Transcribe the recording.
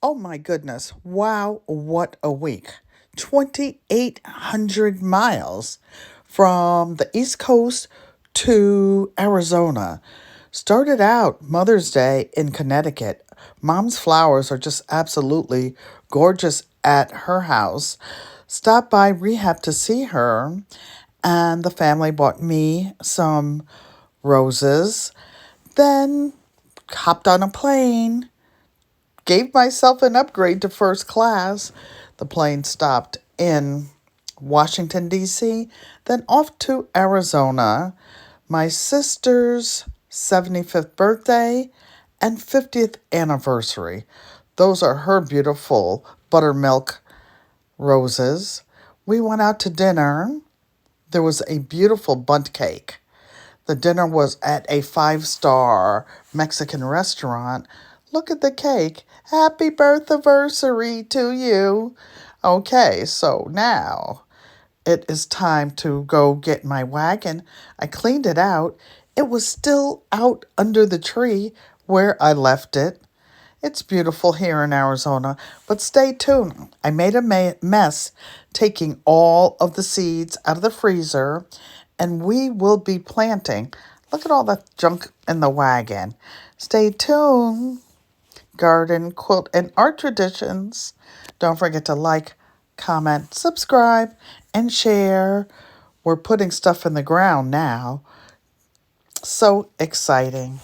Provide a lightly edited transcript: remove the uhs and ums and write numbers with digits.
Oh my goodness. Wow, what a week. 2,800 miles from the East Coast to Arizona. Started out Mother's Day in Connecticut. Mom's flowers are just absolutely gorgeous at her house. Stopped by rehab to see her, and the family bought me some roses. Then hopped on a plane, gave myself an upgrade to first class. The plane stopped in Washington, D.C., then off to Arizona. My sister's 75th birthday and 50th anniversary. Those are her beautiful buttermilk roses. We went out to dinner. There was a beautiful bundt cake. The dinner was at a five-star Mexican restaurant. Look at the cake. Happy birthday to you. Okay, so now it is time to go get my wagon. I cleaned it out. It was still out under the tree where I left it. It's beautiful here in Arizona, but stay tuned. I made a mess taking all of the seeds out of the freezer, and we will be planting. Look at all the junk in the wagon. Stay tuned. Garden, quilt, and art traditions. Don't forget to like, comment, subscribe, and share. We're putting stuff in the ground now. So exciting.